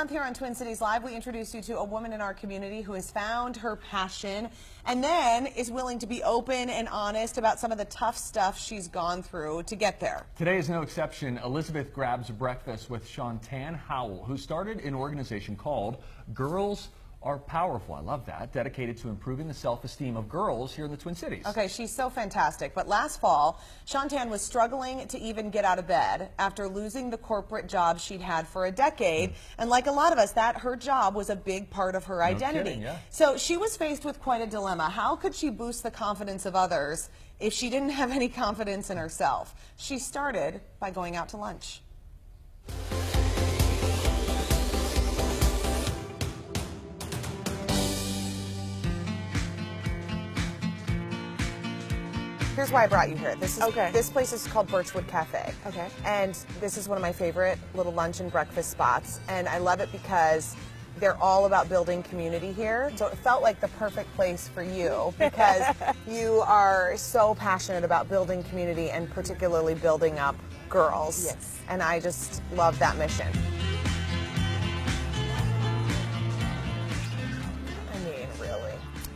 Here on Twin Cities Live, we introduce you to a woman in our community who has found her passion and then is willing to be open and honest about some of the tough stuff she's gone through to get there. Today is no exception. Elizabeth grabs breakfast with Shawntan Howell, who started an organization called Girls Are Powerful. I love that. Dedicated to improving the self-esteem of girls here in the Twin Cities. Okay, she's so fantastic. But last fall, Shawntan was struggling to even get out of bed after losing the corporate job she'd had for a decade. And like a lot of us, her job was a big part of her identity. Kidding, yeah. So she was faced with quite a dilemma. How could she boost the confidence of others if she didn't have any confidence in herself? She started by going out to lunch. Here's why I brought you here. This place is called Birchwood Café. Okay. And this is one of my favorite little lunch and breakfast spots. And I love it because they're all about building community here. So it felt like the perfect place for you because you are so passionate about building community and particularly building up girls. Yes. And I just love that mission.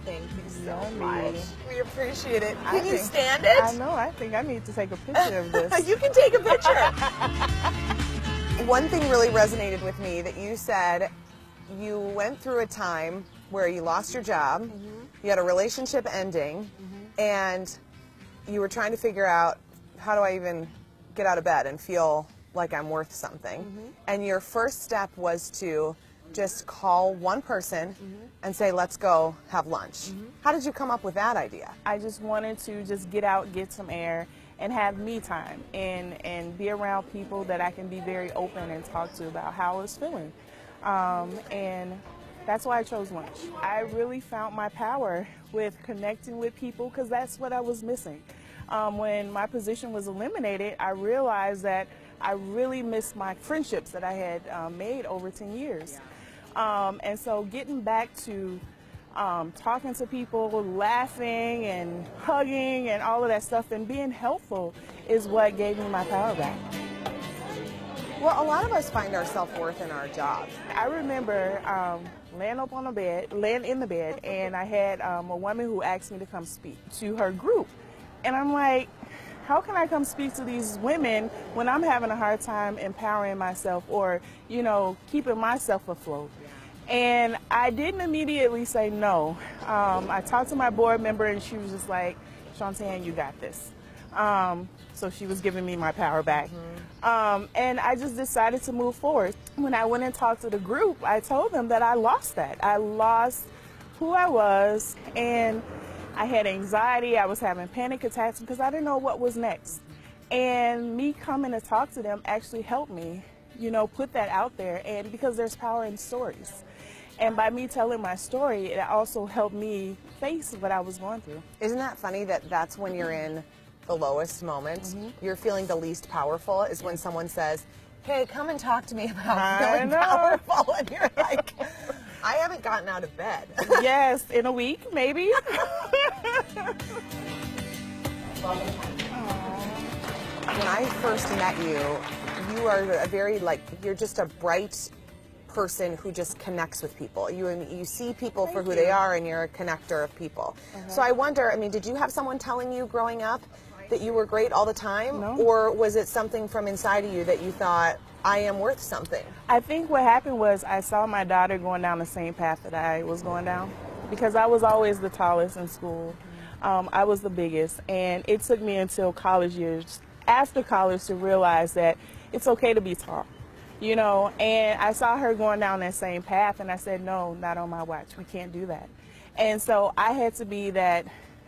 Thank you so much. We appreciate it. Can you stand it? I know. I think I need to take a picture of this. You can take a picture. One thing really resonated with me that you said you went through a time where you lost your job, you had a relationship ending, and you were trying to figure out, how do I even get out of bed and feel like I'm worth something? And your first step was to just call one person and say, let's go have lunch. How did you come up with that idea? I just wanted to just get out, get some air, and have me time, and be around people that I can be very open and talk to about how I was feeling. And that's why I chose lunch. I really found my power with connecting with people because that's what I was missing. When my position was eliminated, I realized that I really missed my friendships that I had made over 10 years. And so getting back to talking to people, laughing and hugging and all of that stuff and being helpful is what gave me my power back. Well, a lot of us find our self-worth in our jobs. I remember laying in the bed, and I had a woman who asked me to come speak to her group. And I'm like, how can I come speak to these women when I'm having a hard time empowering myself or, keeping myself afloat? And I didn't immediately say no. I talked to my board member, and she was just like, Shawntan, you got this. So she was giving me my power back. And I just decided to move forward. When I went and talked to the group, I told them that I lost that. I lost who I was, and I had anxiety. I was having panic attacks because I didn't know what was next. And me coming to talk to them actually helped me, put that out there, and because there's power in stories. And by me telling my story, it also helped me face what I was going through. Isn't that funny that that's when you're in the lowest moment? You're feeling the least powerful is when someone says, hey, come and talk to me about feeling powerful. And you're like, I haven't gotten out of bed. Yes, in a week, maybe. When I first met you, you are a very, you're just a bright person who just connects with people. You see people for who they are, and you're a connector of people. So I wonder, did you have someone telling you growing up that you were great all the time? No. Or was it something from inside of you that you thought, I am worth something? I think what happened was I saw my daughter going down the same path that I was going down, because I was always the tallest in school. I was the biggest, and it took me until college years, after college, to realize that it's okay to be tall. And I saw her going down that same path, and I said, no, not on my watch. We can't do that. And so I had to be that,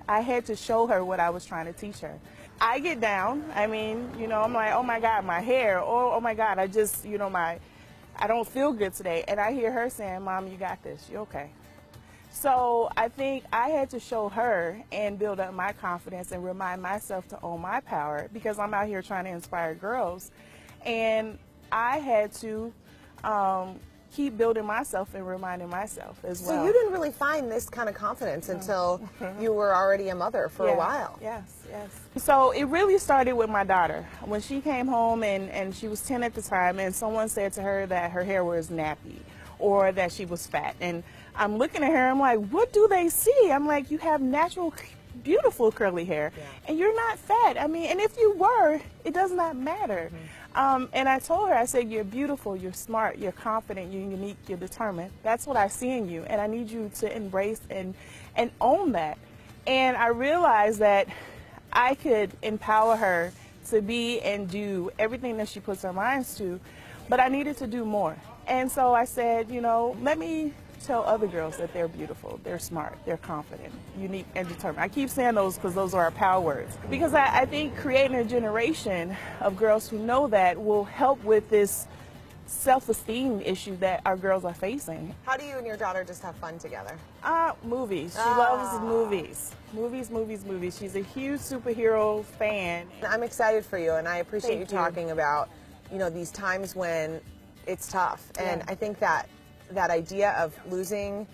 I had to show her what I was trying to teach her. I get down, I'm like, oh my God, my hair, oh my God, I just, I don't feel good today. And I hear her saying, Mom, you got this, you okay? So I think I had to show her and build up my confidence and remind myself to own my power, because I'm out here trying to inspire girls. And I had to keep building myself and reminding myself as well. So you didn't really find this kind of confidence until you were already a mother for a while. Yes, yes. So it really started with my daughter. When she came home and she was 10 at the time, and someone said to her that her hair was nappy or that she was fat. And I'm looking at her, I'm like, what do they see? I'm like, you have natural, beautiful curly hair, and you're not fat. I mean, and if you were, it does not matter. And I told her, I said, you're beautiful, you're smart, you're confident, you're unique, you're determined. That's what I see in you, and I need you to embrace and own that. And I realized that I could empower her to be and do everything that she puts her minds to, but I needed to do more. And so I said, you know, let me tell other girls that they're beautiful, they're smart, they're confident, unique, and determined. I keep saying those because those are our power words. Because I think creating a generation of girls who know that will help with this self-esteem issue that our girls are facing. How do you and your daughter just have fun together? Movies. She loves movies. Movies. She's a huge superhero fan. I'm excited for you, and I appreciate you Thank you. talking about, you know, these times when it's tough. And I think that idea of losing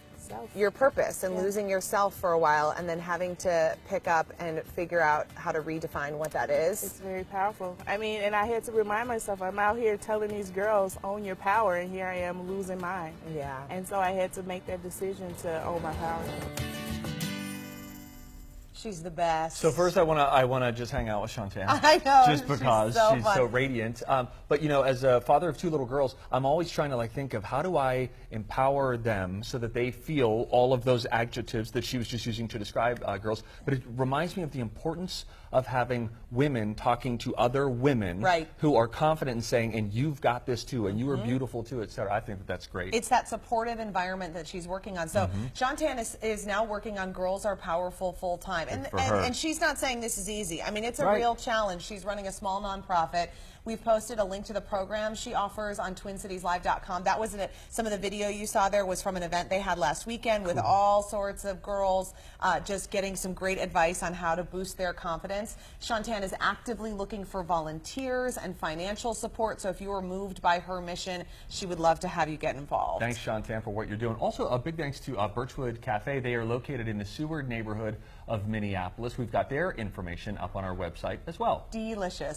your purpose and losing yourself for a while and then having to pick up and figure out how to redefine what that is. It's very powerful. I mean, and I had to remind myself, I'm out here telling these girls, own your power, and here I am losing mine. Yeah. And so I had to make that decision to own my power. She's the best. So first, I wanna just hang out with Shawntan. I know. Just because she's fun. so radiant. But you know, as a father of 2 little girls, I'm always trying to like think of how do I empower them so that they feel all of those adjectives that she was just using to describe girls. But it reminds me of the importance of having women talking to other women who are confident in saying, "And you've got this too, and you are beautiful too," etc. I think that that's great. It's that supportive environment that she's working on. So Shawntan is now working on Girls Are Powerful full time. And she's not saying this is easy. I mean, it's a real challenge. She's running a small nonprofit. We've posted a link to the program she offers on TwinCitiesLive.com. That was some of the video you saw there was from an event they had last weekend with all sorts of girls just getting some great advice on how to boost their confidence. Shawntan is actively looking for volunteers and financial support. So if you were moved by her mission, she would love to have you get involved. Thanks, Shawntan, for what you're doing. Also, a big thanks to Birchwood Café. They are located in the Seward neighborhood of Minneapolis. We've got their information up on our website as well. Delicious.